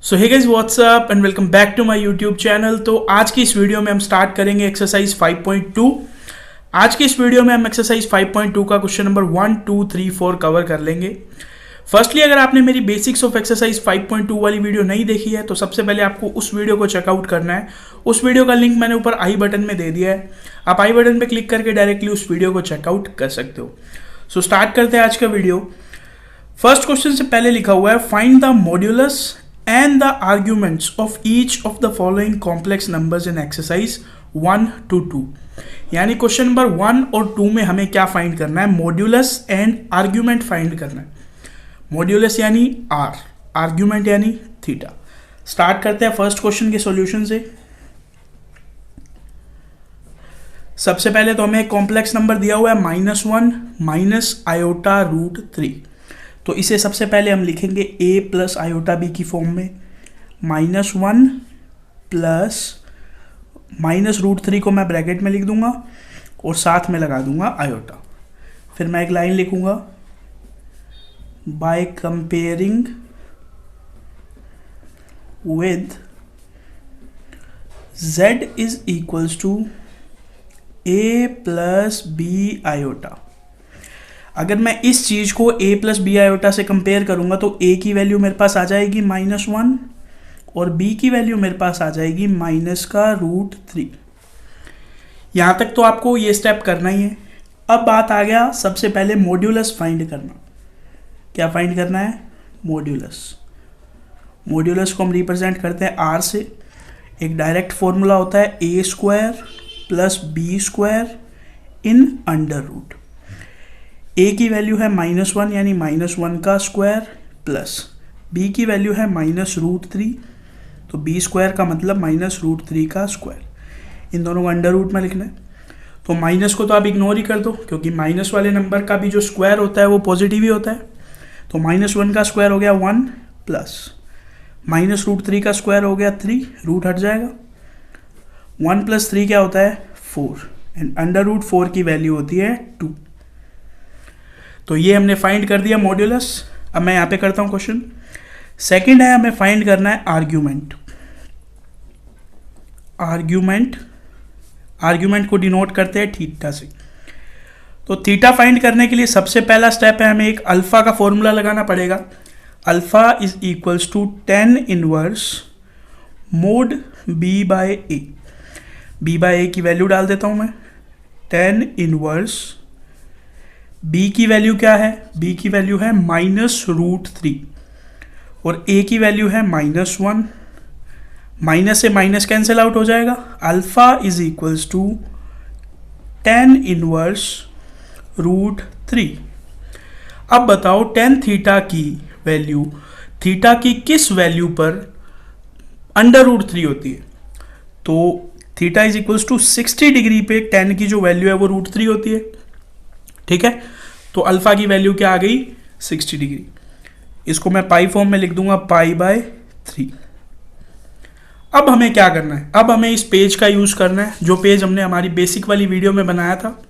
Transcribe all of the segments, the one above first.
So hey guys what's up and welcome back to my YouTube channel. तो आज की इस वीडियो में हम स्टार्ट करेंगे एक्सरसाइज 5.2। आज की इस वीडियो में हम एक्सरसाइज 5.2 का क्वेश्चन नंबर 1, 2, 3, 4 कवर कर लेंगे। फर्स्टली अगर आपने मेरी बेसिक्स ऑफ एक्सरसाइज 5.2 वाली वीडियो नहीं देखी है तो सबसे पहले आपको उस वीडियो को चेकआउट करना है। उस वीडियो का लिंक मैंने ऊपर आई बटन में दे दिया है, आप आई बटन पर क्लिक करके डायरेक्टली उस वीडियो को चेकआउट कर सकते हो। सो स्टार्ट करते हैं आज का वीडियो। फर्स्ट क्वेश्चन से पहले लिखा हुआ है find the modulus and the arguments of each of the following complex numbers in exercise 1 to 2। यानी क्वेश्चन नंबर 1 और 2 में हमें क्या फाइंड करना है? मॉड्यूलस एंड आर्ग्यूमेंट फाइंड करना है। मॉड्यूलस यानी r, आर्ग्यूमेंट यानी थीटा। स्टार्ट करते हैं फर्स्ट क्वेश्चन के सॉल्यूशन से। सबसे पहले तो हमें एक कॉम्प्लेक्स नंबर दिया हुआ है -1 माइनस आयोटा रूट 3। तो इसे सबसे पहले हम लिखेंगे a प्लस आयोटा b की फॉर्म में। -1 प्लस माइनस रूट 3 को मैं ब्रैकेट में लिख दूंगा और साथ में लगा दूंगा आयोटा। फिर मैं एक लाइन लिखूंगा by comparing with z is equals to a plus b iota. अगर मैं इस चीज़ को a प्लस बी आयोटा से कंपेयर करूंगा तो a की वैल्यू मेरे पास आ जाएगी -1 और b की वैल्यू मेरे पास आ जाएगी -√3। यहाँ तक तो आपको ये स्टेप करना ही है। अब बात आ गया सबसे पहले मॉड्यूलस फाइंड करना। क्या फाइंड करना है? मॉड्यूलस। मॉड्यूलस को हम रिप्रेजेंट करते हैं r से। एक डायरेक्ट फॉर्मूला होता है a² plus b² in under root. a की वैल्यू है -1 यानी -1 का स्क्वायर प्लस b की वैल्यू है -√3, तो b² का मतलब -√3 का स्क्वायर। इन दोनों को अंडर रूट में लिखना है। तो माइनस को तो आप इग्नोर ही कर दो क्योंकि माइनस वाले नंबर का भी जो स्क्वायर होता है वो पॉजिटिव ही होता है। तो -1 का स्क्वायर हो गया 1 प्लस -√3 का स्क्वायर हो गया 3, रूट हट जाएगा। 1 प्लस 3 क्या होता है? 4 एंड अंडर रूट 4 की वैल्यू होती है 2। तो ये हमने फाइंड कर दिया मॉड्यूलस। अब मैं यहाँ पे करता हूँ क्वेश्चन। सेकंड है, हमें फाइंड करना है आर्ग्यूमेंट। आर्ग्यूमेंट को डिनोट करते हैं थीटा से। तो थीटा फाइंड करने के लिए सबसे पहला स्टेप है, हमें एक अल्फा का फॉर्मूला लगाना पड़ेगा। Alpha is equals to tan inverse mod b/a। b/a की वैल्यू डाल देता हूँ मैं। tan इनवर्स b की वैल्यू क्या है? b की वैल्यू है -√3 और a की वैल्यू है -1। माइनस से माइनस कैंसिल आउट हो जाएगा। Alpha is equals to tan inverse √3। अब बताओ tan थीटा की वैल्यू थीटा की किस वैल्यू पर अंडर√3 होती है? तो theta is equals to 60 degree पे tan की जो वैल्यू है वो √3 होती है। ठीक है, तो अल्फा की वैल्यू क्या आ गई? 60 डिग्री। इसको मैं पाई फॉर्म में लिख दूंगा π/3। अब हमें क्या करना है? अब हमें इस पेज का यूज करना है जो पेज हमने हमारी बेसिक वाली वीडियो में बनाया था।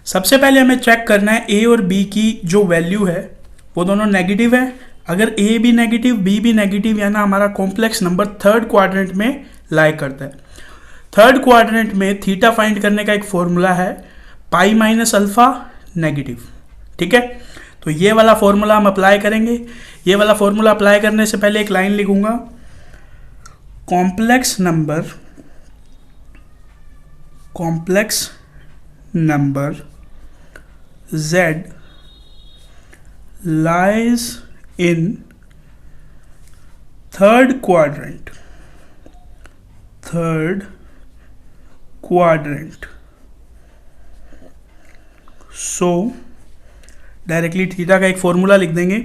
सबसे पहले हमें चेक करना है a और b की जो वैल्यू है वो दोनों नेगेटिव है। अगर a भी नेगेटिव b भी नेगेटिव यानी हमारा कॉम्प्लेक्स नंबर थर्ड क्वाड्रेंट में लाई करता है। थर्ड क्वाड्रेंट में थीटा फाइंड करने का एक फॉर्मूला है पाई माइनस अल्फा नेगेटिव। ठीक है, तो ये वाला फॉर्मूला हम अप्लाई करेंगे। ये वाला फॉर्मूला अप्लाई करने से पहले एक लाइन लिखूंगा complex number z lies in third quadrant। So directly theta का एक फॉर्मूला लिख देंगे।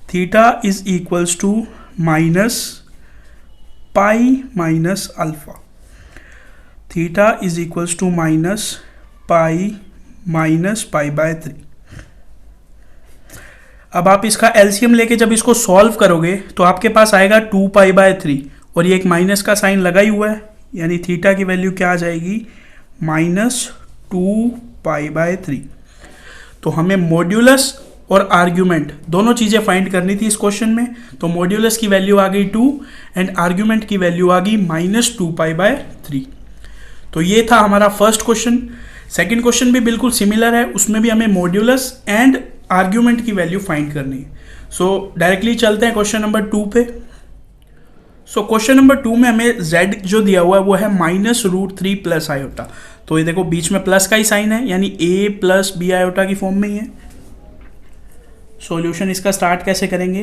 Theta is equals to minus pi minus alpha. Theta is equals to minus pi. अब आप इसका एलसीएम लेके जब इसको सॉल्व करोगे तो आपके पास आएगा 2π/3 और ये एक माइनस का साइन लगा ही हुआ है यानी थीटा की वैल्यू क्या आ जाएगी? -2π/3। तो हमें मॉड्यूलस और आर्ग्यूमेंट दोनों चीज़ें फाइंड करनी थी इस क्वेश्चन में। तो मॉड्यूलस की वैल्यू आ गई 2 एंड आर्ग्यूमेंट की वैल्यू आ गई -2π/3। तो ये था हमारा फर्स्ट क्वेश्चन। सेकंड क्वेश्चन भी बिल्कुल सिमिलर है, उसमें भी हमें मॉड्यूलस एंड आर्ग्यूमेंट की वैल्यू फाइंड करनी है। सो डायरेक्टली चलते हैं क्वेश्चन नंबर 2 पे। सो क्वेश्चन नंबर 2 में हमें z जो दिया हुआ है वो है -√3 + i। तो ये देखो बीच में प्लस का ही साइन है, यानी a + b i की फॉर्म में ही है। सॉल्यूशन इसका स्टार्ट कैसे करेंगे,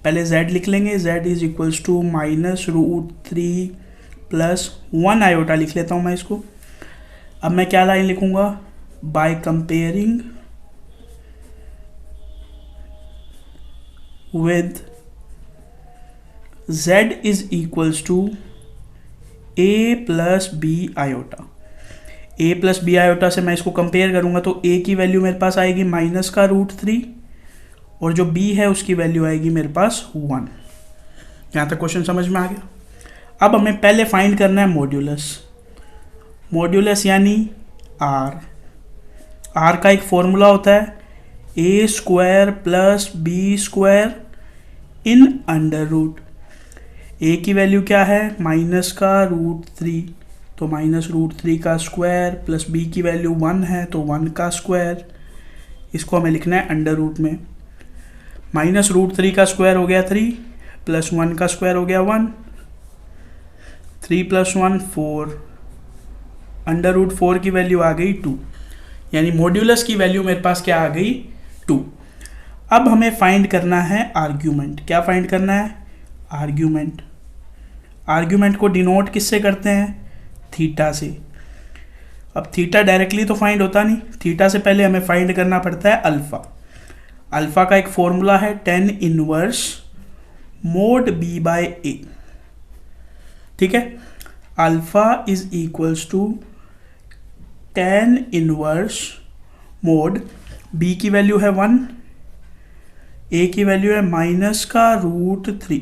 पहले z लिख लेंगे, z = -√3 + 1 i लिख लेता हूँ मैं इसको। अब मैं क्या लाइन लिखूंगा, by comparing with z = a + b i। a + b i से मैं इसको कंपेयर करूंगा तो a की वैल्यू मेरे पास आएगी -√3 और जो b है उसकी वैल्यू आएगी मेरे पास 1। यहाँ तक क्वेश्चन समझ में आ गया। अब हमें पहले फाइंड करना है मॉड्यूलस यानी r का एक फॉर्मूला होता है a² + b² in under root. a की वैल्यू क्या है -√3, तो -√3 का स्क्वायर प्लस b की वैल्यू 1 है तो 1 का स्क्वायर, इसको हमें लिखना है अंडर रूट में। -√3 का स्क्वायर हो गया 3 + 1 का स्क्वायर हो गया 1, 3 + 1 4, अंडर रूट 4 की वैल्यू आ गई 2, यानी मॉड्यूलस की वैल्यू मेरे पास क्या आ गई 2। अब हमें फाइंड करना है आर्ग्यूमेंट। क्या फाइंड करना है, आर्ग्यूमेंट को डिनोट किससे करते हैं, थीटा से। अब थीटा डायरेक्टली तो फाइंड होता नहीं, थीटा से पहले हमें फाइंड करना पड़ता है अल्फा का एक फॉर्मूला है tan इनवर्स mod b/a। ठीक है, alpha = tan inverse mod b की वैल्यू है 1, a की वैल्यू है -√3।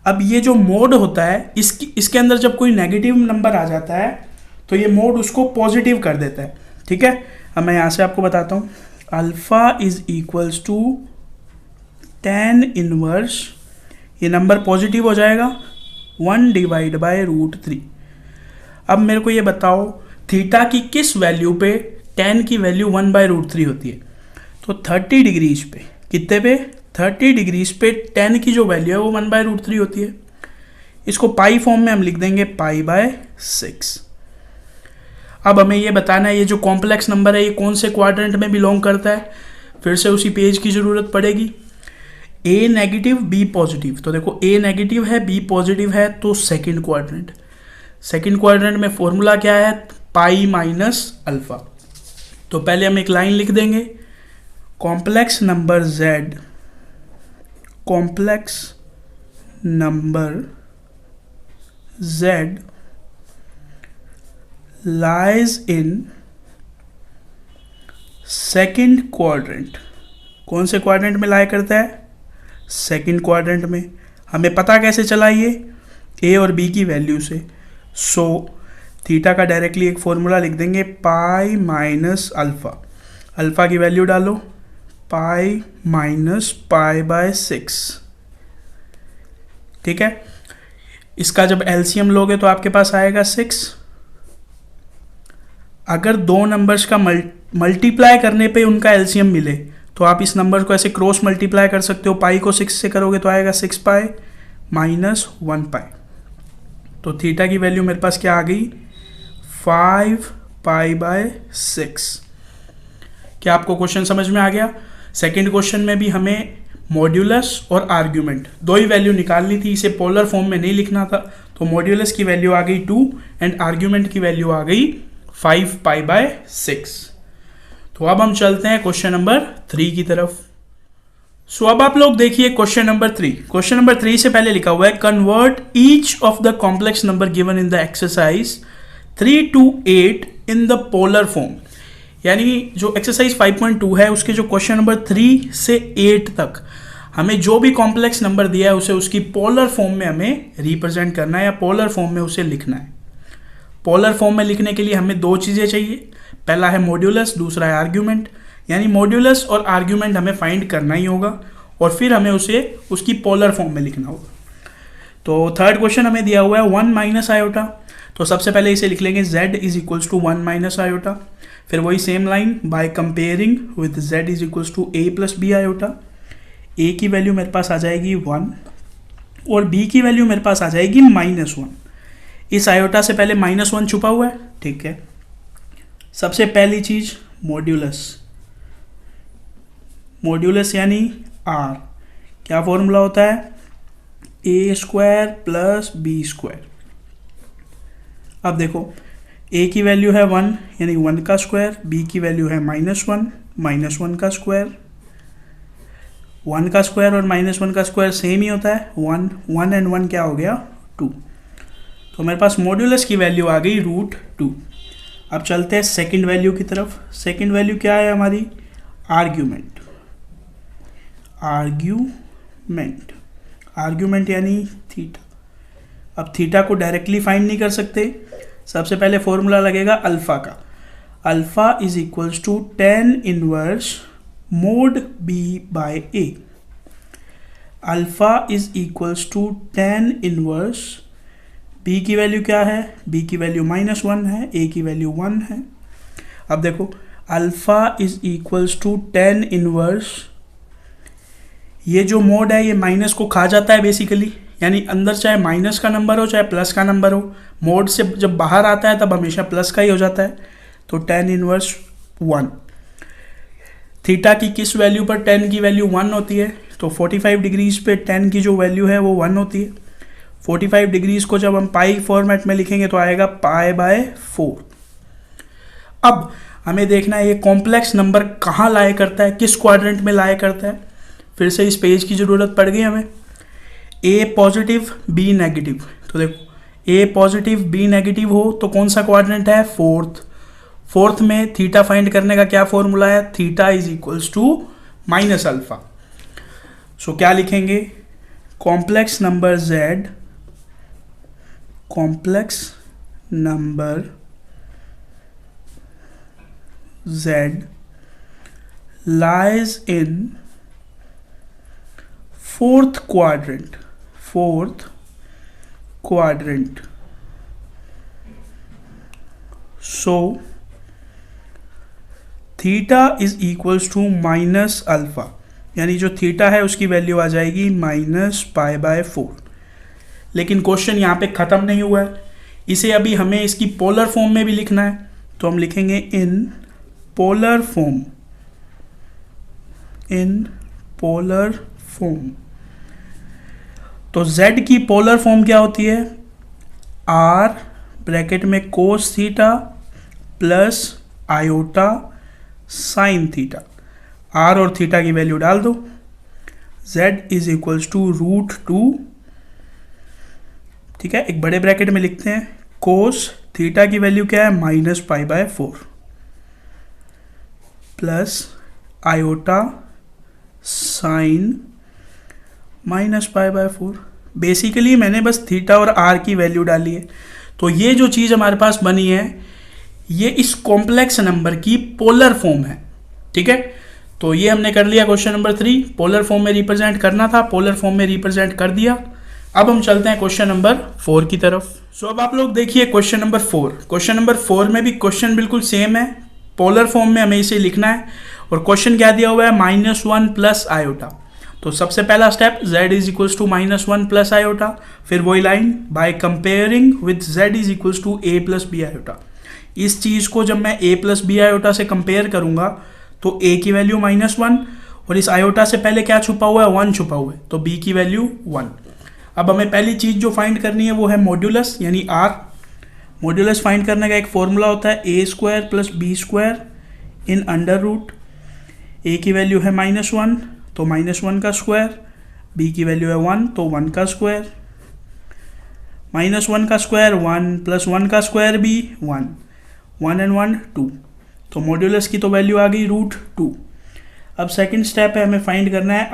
अब ये जो मोड होता है इसके अंदर जब कोई नेगेटिव नंबर आ जाता है तो ये मोड उसको पॉजिटिव कर देता है। ठीक है, अब मैं यहाँ से आपको बताता हूँ, अल्फा = tan इनवर्स, ये नंबर पॉजिटिव हो जाएगा 1/√3। अब मेरे को ये बताओ थीटा की किस वैल्यू पे tan की वैल्यू 1/√3 होती है, तो 30 डिग्रीज पे, कितने पे 30 डिग्रीज पे tan की जो वैल्यू है वो 1/√3 होती है। इसको पाई फॉर्म में हम लिख देंगे π/6। अब हमें ये बताना है ये जो कॉम्प्लेक्स नंबर है ये कौन से क्वाड्रेंट में बिलोंग करता है, फिर से उसी पेज की ज़रूरत पड़ेगी। a नेगेटिव b पॉजिटिव, तो देखो a नेगेटिव है b पॉजिटिव है तो सेकंड क्वाड्रेंट में फॉर्मूला क्या है π-α। तो पहले हम एक लाइन लिख देंगे, complex number z lies in second quadrant. कौन से क्वाड्रेंट में लाया करता है, सेकेंड क्वाड्रेंट में। हमें पता कैसे चला ये a और b की वैल्यू से। सो थीटा का डायरेक्टली एक फॉर्मूला लिख देंगे π-α। अल्फा की वैल्यू डालो π-π/6। ठीक है, इसका जब एलसीएम लोगे तो आपके पास आएगा 6। अगर दो नंबर्स का मल्टीप्लाई करने पे उनका एलसीएम मिले तो आप इस नंबर को ऐसे क्रॉस मल्टीप्लाई कर सकते हो, पाई को 6 से करोगे तो आएगा 6π - 1π। तो थीटा की वैल्यू मेरे पास क्या आ गई 5π/6। क्या आपको क्वेश्चन समझ में आ गया। सेकंड क्वेश्चन में भी हमें मॉड्यूलस और आर्ग्यूमेंट दो ही वैल्यू निकालनी थी, इसे पोलर फॉर्म में नहीं लिखना था। तो मॉड्यूलस की वैल्यू आ गई 2 एंड आर्ग्यूमेंट की वैल्यू आ गई 5π/6। तो अब हम चलते हैं क्वेश्चन नंबर 3 की तरफ। सो अब आप लोग देखिए क्वेश्चन नंबर 3। क्वेश्चन नंबर 3 से पहले लिखा हुआ है convert each of the complex number given in the exercise 3 to 8 in the polar form. यानी जो एक्सरसाइज 5.2 है उसके जो क्वेश्चन नंबर 3 से 8 तक हमें जो भी कॉम्प्लेक्स नंबर दिया है उसे उसकी पोलर फॉर्म में हमें रिप्रेजेंट करना है या पोलर फॉर्म में उसे लिखना है। पोलर फॉर्म में लिखने के लिए हमें दो चीज़ें चाहिए, पहला है मॉड्यूलस, दूसरा है आर्ग्यूमेंट। यानी मॉड्यूलस और आर्ग्यूमेंट हमें फाइंड करना ही होगा और फिर हमें उसे उसकी पोलर फॉर्म में लिखना होगा। तो थर्ड क्वेश्चन हमें दिया हुआ है 1 माइनस आयोटा। तो सबसे पहले इसे लिख लेंगे z is equals to 1 minus iota. फिर वही same line by comparing with z is equals to a plus B iota. a की वैल्यू मेरे पास आ जाएगी 1 और b की वैल्यू मेरे पास आ जाएगी -1। इस आयोटा से पहले -1 छुपा हुआ है, ठीक है। सबसे पहली चीज मॉड्यूलस, मॉड्यूलस यानी r, क्या फॉर्मूला होता है a square plus B square. अब देखो a की वैल्यू है 1 यानी 1 का स्क्वायर, b की वैल्यू है -1 का स्क्वायर। 1 का स्क्वायर और -1 का स्क्वायर सेम ही होता है, 1 एंड 1 क्या हो गया 2। तो मेरे पास मॉड्यूलस की वैल्यू आ गई √2। अब चलते हैं सेकंड वैल्यू की तरफ। सेकंड वैल्यू क्या है हमारी आर्ग्यूमेंट। आर्ग्यूमेंट यानी थीटा। अब थीटा को डायरेक्टली फाइंड नहीं कर सकते, सबसे पहले फॉर्मूला लगेगा अल्फा का। Alpha is equals to tan inverse mod b by a। Alpha is equals to tan inverse, b की वैल्यू क्या है, b की वैल्यू -1 है, a की वैल्यू 1 है। अब देखो alpha is equals to tan inverse, ये जो मोड है ये माइनस को खा जाता है बेसिकली, यानी अंदर चाहे माइनस का नंबर हो चाहे प्लस का नंबर हो, मोड से जब बाहर आता है तब हमेशा प्लस का ही हो जाता है। तो tan इनवर्स 1। थीटा की किस वैल्यू पर tan की वैल्यू 1 होती है, तो 45 डिग्रीज पे tan की जो वैल्यू है वो 1 होती है। 45 डिग्रीज को जब हम पाई फॉर्मेट में लिखेंगे तो आएगा π/4। अब हमें देखना है ये कॉम्प्लेक्स नंबर कहाँ लाया करता है, किस क्वाड्रेंट में लाया करता है। फिर से इस पेज की ज़रूरत पड़ गई हमें। a पॉजिटिव b नेगेटिव, तो देखो a पॉजिटिव b नेगेटिव हो तो कौन सा क्वाड्रेंट है, फोर्थ में थीटा फाइंड करने का क्या फॉर्मूला है, theta is equals to -alpha. So क्या लिखेंगे, complex number z lies in fourth quadrant। So theta is equals to -alpha, यानी जो थीटा है उसकी वैल्यू आ जाएगी -π/4। लेकिन क्वेश्चन यहाँ पे ख़त्म नहीं हुआ है, इसे अभी हमें इसकी पोलर फॉर्म में भी लिखना है। तो हम लिखेंगे इन पोलर फॉर्म। तो z की पोलर फॉर्म क्या होती है, r ब्रैकेट में cos theta plus iota sine theta. r और थीटा की वैल्यू डाल दो, z इज इक्वल्स टू √2, ठीक है। एक बड़े ब्रैकेट में लिखते हैं, कोस थीटा की वैल्यू क्या है -π/4 प्लस आयोटा साइन -π/4। बेसिकली मैंने बस थीटा और r की वैल्यू डाली है। तो ये जो चीज़ हमारे पास बनी है ये इस कॉम्प्लेक्स नंबर की पोलर फॉर्म है, ठीक है। तो ये हमने कर लिया क्वेश्चन नंबर 3, पोलर फॉर्म में रिप्रेजेंट करना था, पोलर फॉर्म में रिप्रेजेंट कर दिया। अब हम चलते हैं क्वेश्चन नंबर 4 की तरफ। सो अब आप लोग देखिए क्वेश्चन नंबर 4। क्वेश्चन नंबर 4 में भी क्वेश्चन बिल्कुल सेम है, पोलर फॉर्म में हमें इसे लिखना है और क्वेश्चन क्या दिया हुआ है -1 प्लस आयोटा। तो सबसे पहला step z is equals to -1 plus iota, फिर वही line by comparing with z is equals to a plus B iota. इस चीज़ को जब मैं a प्लस बी आयोटा से कंपेयर करूंगा तो a की वैल्यू -1 और इस आयोटा से पहले क्या छुपा हुआ है, 1 छुपा हुआ है, तो b की वैल्यू 1। अब हमें पहली चीज़ जो फाइंड करनी है वो है मॉड्यूलस यानी r। मॉड्यूलस फाइंड करने का एक फॉर्मूला होता है a² plus b² in under root. a की वैल्यू है -1 तो -1 का स्क्वायर, b की वैल्यू है 1 तो 1 का स्क्वायर, -1 का स्क्वायर 1 प्लस 1 का स्क्वायर भी 1, 1 एंड 1 2। तो मॉड्यूलस की तो वैल्यू आ गई √2। अब सेकंड स्टेप है, हमें फाइंड करना है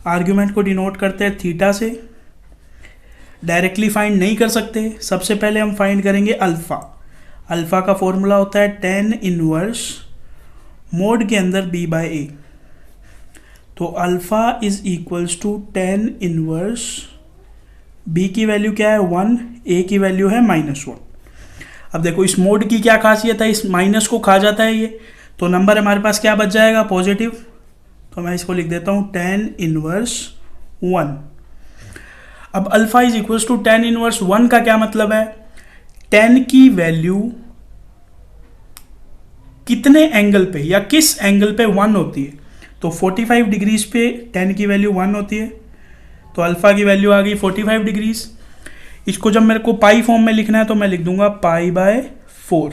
आर्ग्यूमेंट को डिनोट करते हैं थीटा से। डायरेक्टली फाइंड नहीं कर सकते, सबसे पहले हम फाइंड करेंगे अल्फ़ा। अल्फ़ा का फॉर्मूला होता है tan इनवर्स मोड के अंदर b बाय ए। तो alpha is equals to tan inverse b की वैल्यू क्या है 1, a की वैल्यू है -1। अब देखो इस मोड की क्या खासियत है, इस माइनस को खा जाता है ये, तो नंबर हमारे पास क्या बच जाएगा पॉजिटिव। तो मैं इसको लिख देता हूँ tan इनवर्स 1। अब alpha is equals to tan inverse 1 का क्या मतलब है, tan की वैल्यू कितने एंगल पे या किस एंगल पे 1 होती है। तो 45 डिग्रीज पे tan की वैल्यू 1 होती है, तो अल्फ़ा की वैल्यू आ गई 45 डिग्रीज। इसको जब मेरे को पाई फॉर्म में लिखना है तो मैं लिख दूंगा पाई बाय 4।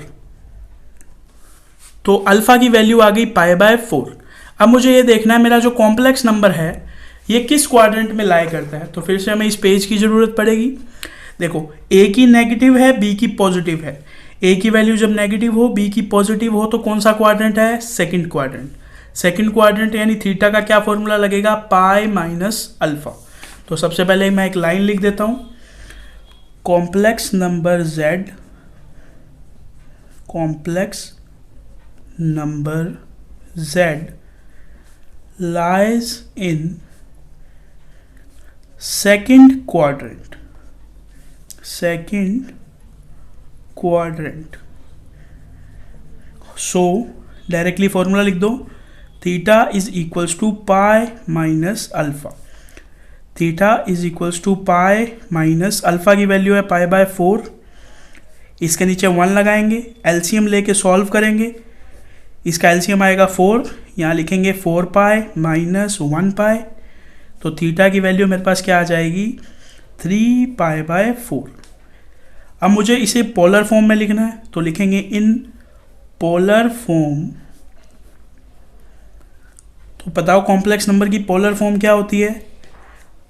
तो अल्फ़ा की वैल्यू आ गई पाई बाय 4। अब मुझे ये देखना है मेरा जो कॉम्प्लेक्स नंबर है ये किस क्वाड्रेंट में लाई करता है। तो फिर से हमें इस पेज की ज़रूरत पड़ेगी। देखो ए की नेगेटिव है, बी की पॉजिटिव है। ए की वैल्यू जब नेगेटिव हो, बी की पॉजिटिव हो, तो कौन सा क्वाड्रेंट है, सेकंड क्वाड्रेंट। सेकंड क्वाड्रेंट यानी थीटा का क्या फॉर्मूला लगेगा, पाई माइनस अल्फ़ा। तो सबसे पहले मैं एक लाइन लिख देता हूँ, complex number z, complex number z lies in second quadrant, second quadrant। so directly formula लिख दो, theta is equals to pi minus alpha. Theta is equals to pi minus alpha की वैल्यू है pi bye 4। इसके नीचे 1 लगाएंगे, LCM लेके solve करेंगे। इसका एलसीएम आएगा 4, यहाँ लिखेंगे 4 पाई माइनस 1 पाई। तो थीटा की वैल्यू मेरे पास क्या आ जाएगी, 3 पाई बाय 4। अब मुझे इसे पोलर फॉर्म में लिखना है, तो लिखेंगे इन पोलर फॉर्म। तो बताओ कॉम्प्लेक्स नंबर की पोलर फॉर्म क्या होती है,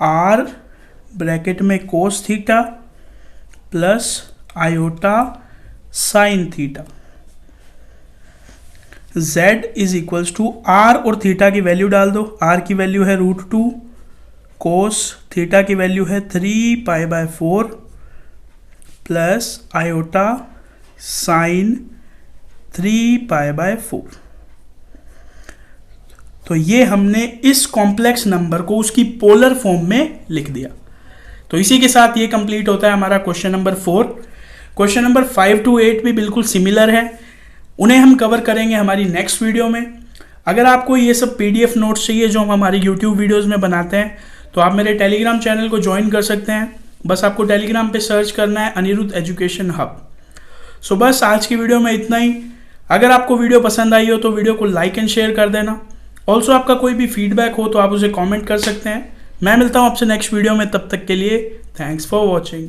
r ब्रैकेट में cos theta plus iota sine theta. z is equals to r और थीटा की वैल्यू डाल दो। r की वैल्यू है √2, कोस थीटा की वैल्यू है 3 pi by 4 plus iota sign 3 pi by 4। तो ये हमने इस कॉम्प्लेक्स नंबर को उसकी पोलर फॉर्म में लिख दिया। तो इसी के साथ ये कंप्लीट होता है हमारा question number 4। Question number 5 to 8 भी बिल्कुल सिमिलर है, उन्हें हम कवर करेंगे हमारी नेक्स्ट वीडियो में। अगर आपको ये सब PDF नोट्स चाहिए जो हम हमारी YouTube वीडियोज़ में बनाते हैं, तो आप मेरे टेलीग्राम चैनल को ज्वाइन कर सकते हैं। बस आपको टेलीग्राम पे सर्च करना है अनिरुद्ध एजुकेशन हब। सो बस आज की वीडियो में इतना ही। अगर आपको वीडियो पसंद आई हो तो वीडियो को लाइक एंड शेयर कर देना। ऑल्सो आपका कोई भी फीडबैक हो तो आप उसे कमेंट कर सकते हैं। मैं मिलता हूँ आपसे नेक्स्ट वीडियो में, तब तक के लिए थैंक्स फॉर वॉचिंग।